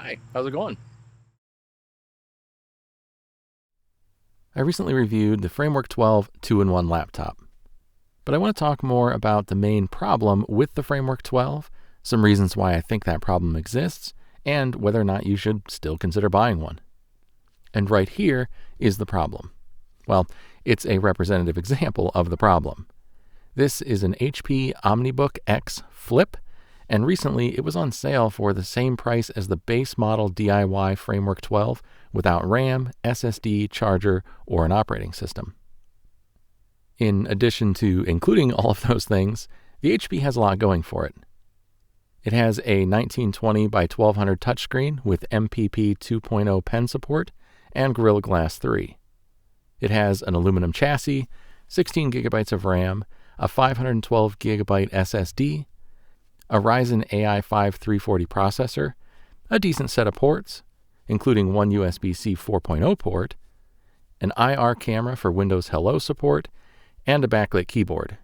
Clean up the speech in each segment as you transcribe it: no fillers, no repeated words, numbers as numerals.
Hi, how's it going? I recently reviewed the Framework 12 2-in-1 laptop, but I want to talk more about the main problem with the Framework 12, some reasons why I think that problem exists, and whether or not you should still consider buying one. And right here is the problem. Well, it's a representative example of the problem. This is an HP OmniBook X Flip, and recently it was on sale for the same price as the base model DIY Framework 12 without RAM, SSD, charger, or an operating system. In addition to including all of those things, the HP has a lot going for it. It has a 1920 by 1200 touchscreen with MPP 2.0 pen support and Gorilla Glass 3. It has an aluminum chassis, 16 gigabytes of RAM, a 512 gigabyte SSD, a Ryzen AI 5 340 processor, a decent set of ports, including one USB-C 4.0 port, an IR camera for Windows Hello support, and a backlit keyboard.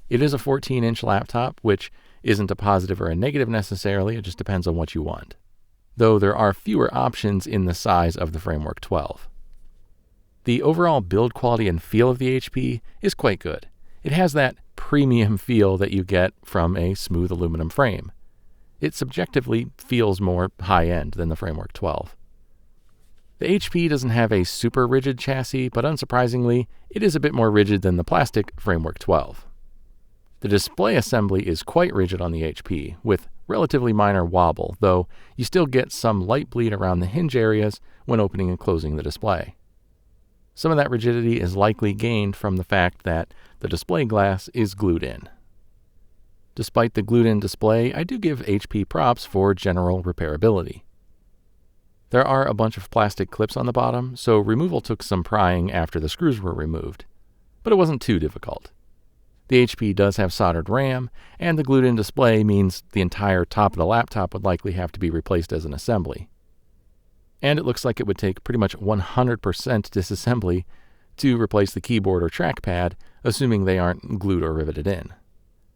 It is a 14-inch laptop, which isn't a positive or a negative necessarily, it just depends on what you want. Though there are fewer options in the size of the Framework 12. The overall build quality and feel of the HP is quite good. It has that premium feel that you get from a smooth aluminum frame. It subjectively feels more high-end than the Framework 12. The HP doesn't have a super rigid chassis, but unsurprisingly, it is a bit more rigid than the plastic Framework 12. The display assembly is quite rigid on the HP, with relatively minor wobble, though you still get some light bleed around the hinge areas when opening and closing the display. Some of that rigidity is likely gained from the fact that the display glass is glued in. Despite the glued-in display, I do give HP props for general repairability. There are a bunch of plastic clips on the bottom, so removal took some prying after the screws were removed, but it wasn't too difficult. The HP does have soldered RAM, and the glued-in display means the entire top of the laptop would likely have to be replaced as an assembly. And it looks like it would take pretty much 100% disassembly to replace the keyboard or trackpad, assuming they aren't glued or riveted in.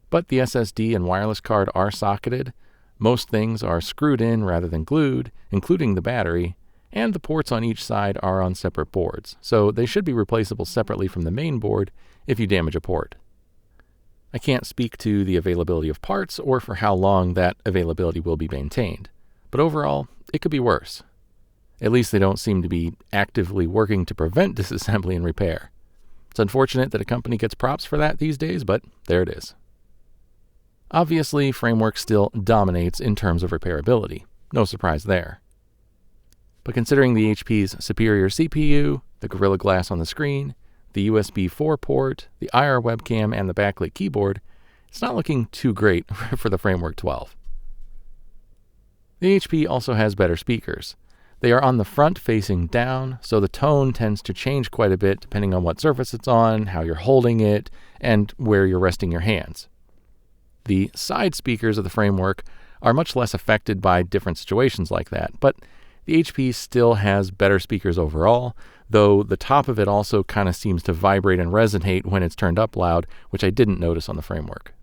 But the SSD and wireless card are socketed, most things are screwed in rather than glued, including the battery, and the ports on each side are on separate boards, so they should be replaceable separately from the main board if you damage a port. I can't speak to the availability of parts or for how long that availability will be maintained, but overall, it could be worse. At least they don't seem to be actively working to prevent disassembly and repair. It's unfortunate that a company gets props for that these days, but there it is. Obviously, Framework still dominates in terms of repairability. No surprise there. But considering the HP's superior CPU, the Gorilla Glass on the screen, the USB 4 port, the IR webcam, and the backlit keyboard, it's not looking too great for the Framework 12. The HP also has better speakers. They are on the front facing down, so the tone tends to change quite a bit depending on what surface it's on, how you're holding it, and where you're resting your hands. The side speakers of the Framework are much less affected by different situations like that, but the HP still has better speakers overall, though the top of it also kind of seems to vibrate and resonate when it's turned up loud, which I didn't notice on the Framework.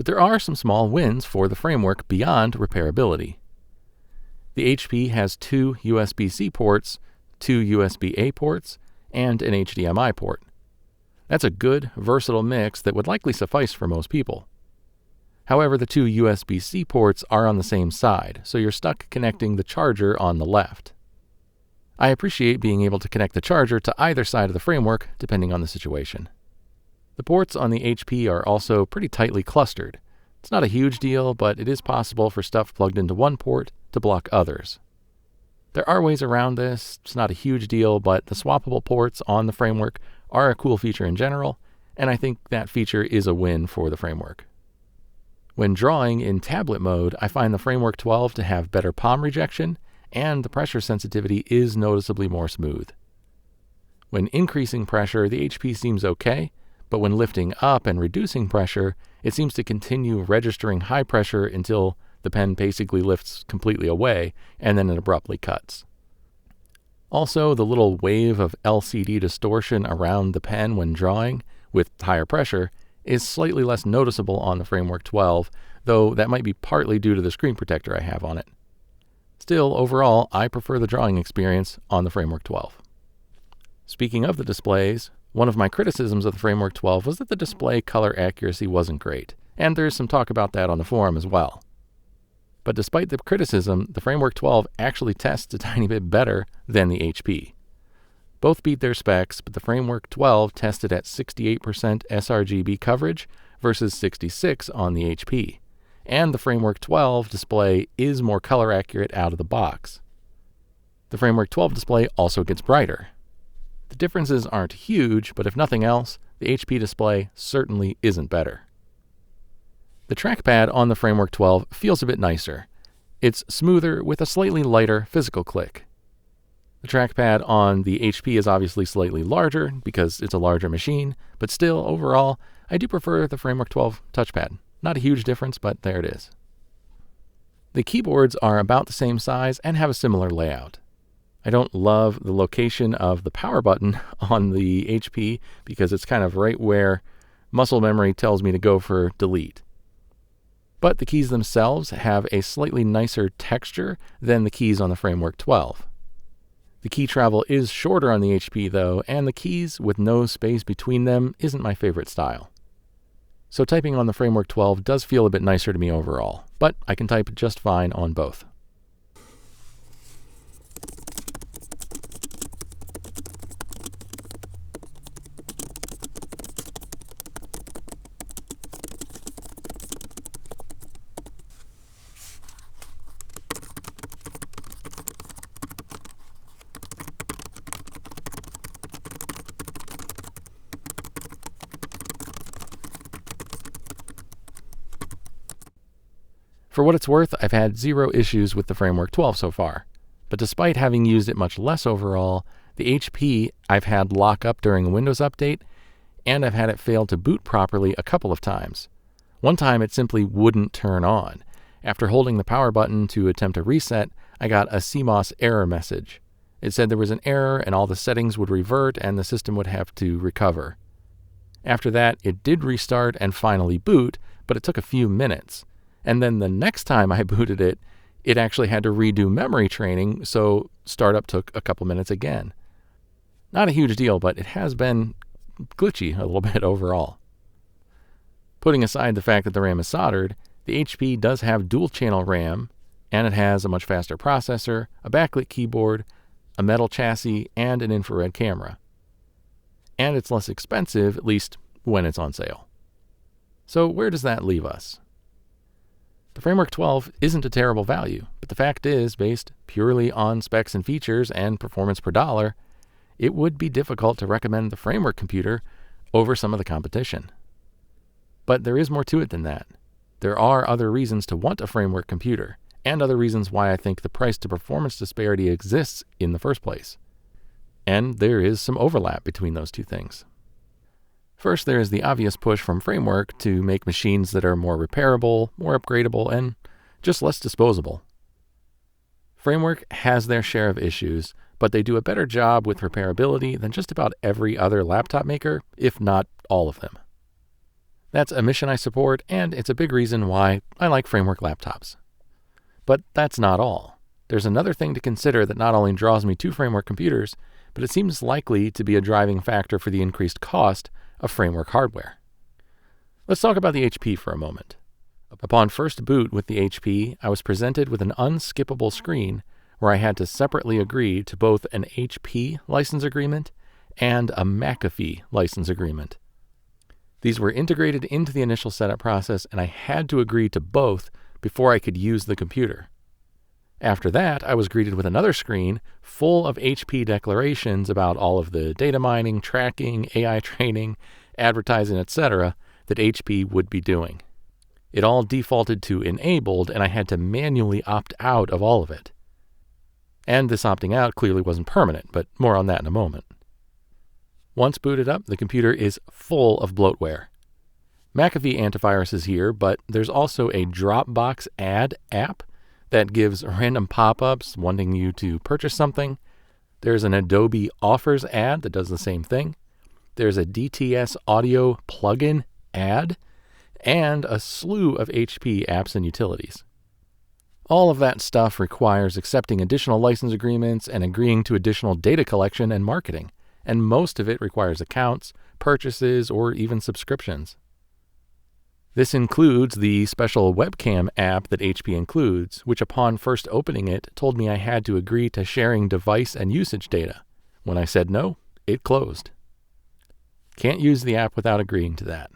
But there are some small wins for the framework beyond repairability. The HP has 2 USB-C ports, 2 USB-A ports, and an HDMI port. That's a good, versatile mix that would likely suffice for most people. However, the 2 USB-C ports are on the same side, so you're stuck connecting the charger on the left. I appreciate being able to connect the charger to either side of the framework, depending on the situation. The ports on the HP are also pretty tightly clustered. It's not a huge deal, but it is possible for stuff plugged into one port to block others. There are ways around this. It's not a huge deal, but the swappable ports on the framework are a cool feature in general, and I think that feature is a win for the framework. When drawing in tablet mode, I find the Framework 12 to have better palm rejection, and the pressure sensitivity is noticeably more smooth. When increasing pressure, the HP seems okay, but when lifting up and reducing pressure, it seems to continue registering high pressure until the pen basically lifts completely away, and then it abruptly cuts. Also, the little wave of LCD distortion around the pen when drawing, with higher pressure, is slightly less noticeable on the Framework 12, though that might be partly due to the screen protector I have on it. Still, overall, I prefer the drawing experience on the Framework 12. Speaking of the displays, one of my criticisms of the Framework 12 was that the display color accuracy wasn't great, and there's some talk about that on the forum as well. But despite the criticism, the Framework 12 actually tests a tiny bit better than the HP. Both beat their specs, but the Framework 12 tested at 68% sRGB coverage versus 66% on the HP, and the Framework 12 display is more color accurate out of the box. The Framework 12 display also gets brighter. The differences aren't huge, but if nothing else, the HP display certainly isn't better. The trackpad on the Framework 12 feels a bit nicer. It's smoother with a slightly lighter physical click. The trackpad on the HP is obviously slightly larger because it's a larger machine, but still, overall, I do prefer the Framework 12 touchpad. Not a huge difference, but there it is. The keyboards are about the same size and have a similar layout. I don't love the location of the power button on the HP because it's kind of right where muscle memory tells me to go for delete. But the keys themselves have a slightly nicer texture than the keys on the Framework 12. The key travel is shorter on the HP though, and the keys with no space between them isn't my favorite style. So typing on the Framework 12 does feel a bit nicer to me overall, but I can type just fine on both. For what it's worth, I've had 0 issues with the Framework 12 so far, but despite having used it much less overall, the HP I've had lock up during a Windows update, and I've had it fail to boot properly a couple of times. One time it simply wouldn't turn on. After holding the power button to attempt a reset, I got a CMOS error message. It said there was an error and all the settings would revert and the system would have to recover. After that, it did restart and finally boot, but it took a few minutes. And then the next time I booted it, it actually had to redo memory training, so startup took a couple minutes again. Not a huge deal, but it has been glitchy a little bit overall. Putting aside the fact that the RAM is soldered, the HP does have dual-channel RAM, and it has a much faster processor, a backlit keyboard, a metal chassis, and an infrared camera. And it's less expensive, at least when it's on sale. So where does that leave us? The Framework 12 isn't a terrible value, but the fact is, based purely on specs and features and performance per dollar, it would be difficult to recommend the Framework computer over some of the competition. But there is more to it than that. There are other reasons to want a Framework computer, and other reasons why I think the price-to-performance disparity exists in the first place. And there is some overlap between those two things. First, there is the obvious push from Framework to make machines that are more repairable, more upgradable, and just less disposable. Framework has their share of issues, but they do a better job with repairability than just about every other laptop maker, if not all of them. That's a mission I support, and it's a big reason why I like Framework laptops. But that's not all. There's another thing to consider that not only draws me to Framework computers, but it seems likely to be a driving factor for the increased cost of Framework hardware. Let's talk about the HP for a moment. Upon first boot with the HP, I was presented with an unskippable screen where I had to separately agree to both an HP license agreement and a McAfee license agreement. These were integrated into the initial setup process, and I had to agree to both before I could use the computer. After that, I was greeted with another screen full of HP declarations about all of the data mining, tracking, AI training, advertising, etc. that HP would be doing. It all defaulted to enabled, and I had to manually opt out of all of it. And this opting out clearly wasn't permanent, but more on that in a moment. Once booted up, the computer is full of bloatware. McAfee antivirus is here, but there's also a Dropbox ad app that gives random pop-ups wanting you to purchase something. There's an Adobe Offers ad that does the same thing. There's a DTS Audio plugin ad, and a slew of HP apps and utilities. All of that stuff requires accepting additional license agreements and agreeing to additional data collection and marketing, and most of it requires accounts, purchases, or even subscriptions. This includes the special webcam app that HP includes, which upon first opening it told me I had to agree to sharing device and usage data. When I said no, it closed. Can't use the app without agreeing to that.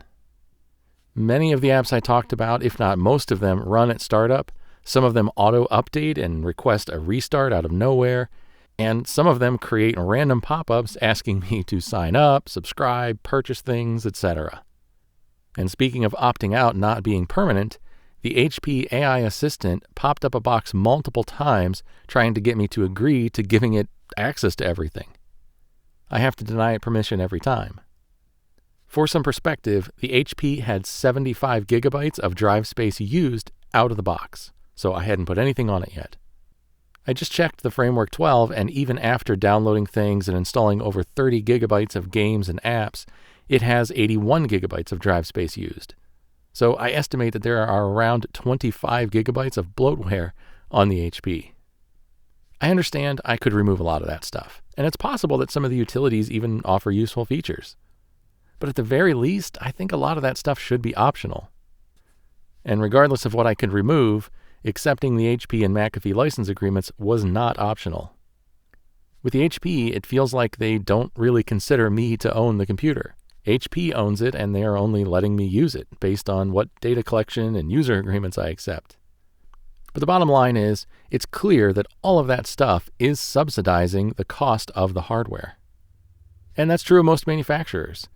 Many of the apps I talked about, if not most of them, run at startup. Some of them auto-update and request a restart out of nowhere, and some of them create random pop-ups asking me to sign up, subscribe, purchase things, etc. And speaking of opting out not being permanent, the HP AI Assistant popped up a box multiple times trying to get me to agree to giving it access to everything. I have to deny it permission every time. For some perspective, the HP had 75 gigabytes of drive space used out of the box, so I hadn't put anything on it yet. I just checked the Framework 12, and even after downloading things and installing over 30 gigabytes of games and apps, it has 81 gigabytes of drive space used. So I estimate that there are around 25 gigabytes of bloatware on the HP. I understand I could remove a lot of that stuff, and it's possible that some of the utilities even offer useful features. But at the very least, I think a lot of that stuff should be optional. And regardless of what I could remove, accepting the HP and McAfee license agreements was not optional. With the HP, it feels like they don't really consider me to own the computer. HP owns it, and they are only letting me use it based on what data collection and user agreements I accept. But the bottom line is, it's clear that all of that stuff is subsidizing the cost of the hardware. And that's true of most manufacturers.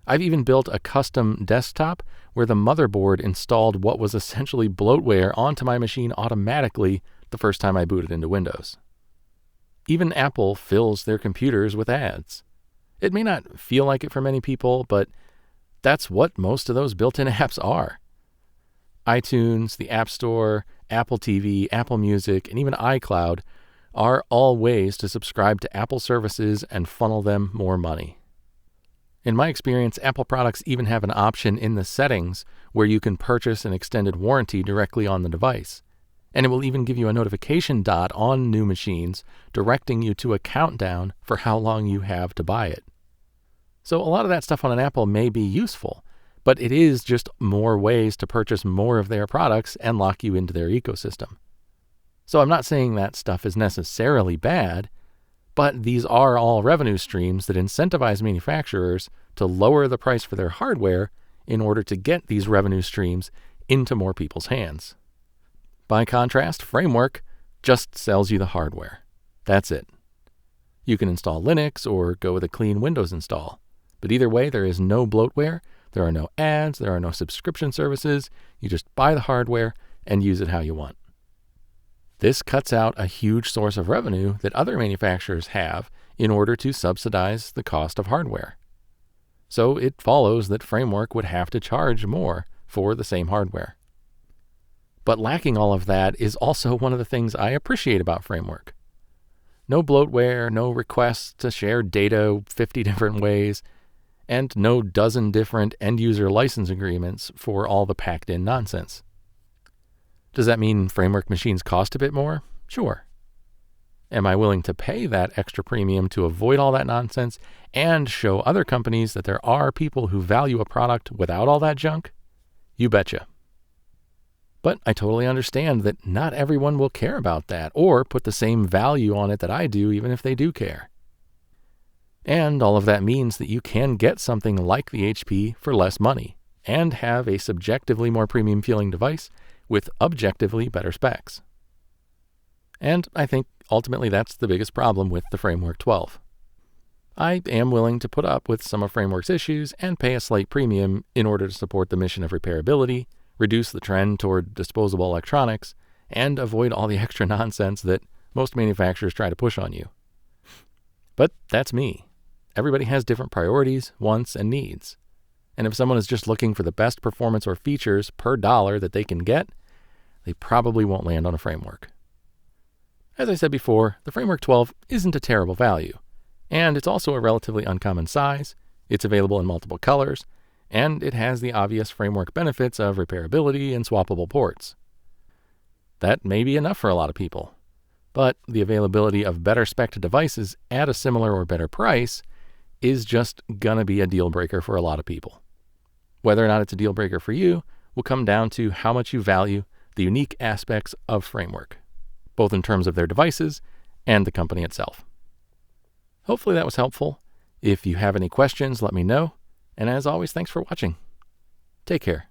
I've even built a custom desktop where the motherboard installed what was essentially bloatware onto my machine automatically the first time I booted into Windows. Even Apple fills their computers with ads. It may not feel like it for many people, but that's what most of those built-in apps are. iTunes, the App Store, Apple TV, Apple Music, and even iCloud are all ways to subscribe to Apple services and funnel them more money. In my experience, Apple products even have an option in the settings where you can purchase an extended warranty directly on the device. And it will even give you a notification dot on new machines directing you to a countdown for how long you have to buy it. So a lot of that stuff on an Apple may be useful, but it is just more ways to purchase more of their products and lock you into their ecosystem. So I'm not saying that stuff is necessarily bad, but these are all revenue streams that incentivize manufacturers to lower the price for their hardware in order to get these revenue streams into more people's hands. By contrast, Framework just sells you the hardware. That's it. You can install Linux or go with a clean Windows install. But either way, there is no bloatware, there are no ads, there are no subscription services. You just buy the hardware and use it how you want. This cuts out a huge source of revenue that other manufacturers have in order to subsidize the cost of hardware. So it follows that Framework would have to charge more for the same hardware. But lacking all of that is also one of the things I appreciate about Framework. No bloatware, no requests to share data 50 different ways. and no dozen different end-user license agreements for all the packed-in nonsense. Does that mean framework machines cost a bit more? Sure. Am I willing to pay that extra premium to avoid all that nonsense and show other companies that there are people who value a product without all that junk? You betcha. But I totally understand that not everyone will care about that or put the same value on it that I do, even if they do care. And all of that means that you can get something like the HP for less money and have a subjectively more premium feeling device with objectively better specs. And I think ultimately that's the biggest problem with the Framework 12. I am willing to put up with some of Framework's issues and pay a slight premium in order to support the mission of repairability, reduce the trend toward disposable electronics, and avoid all the extra nonsense that most manufacturers try to push on you. But that's me. Everybody has different priorities, wants, and needs. And if someone is just looking for the best performance or features per dollar that they can get, they probably won't land on a Framework. As I said before, the Framework 12 isn't a terrible value, and it's also a relatively uncommon size, it's available in multiple colors, and it has the obvious Framework benefits of repairability and swappable ports. That may be enough for a lot of people, but the availability of better spec devices at a similar or better price is just gonna be a deal breaker for a lot of people. Whether or not it's a deal breaker for you will come down to how much you value the unique aspects of Framework, both in terms of their devices and the company itself. Hopefully that was helpful. If you have any questions, let me know. And as always, thanks for watching. Take care.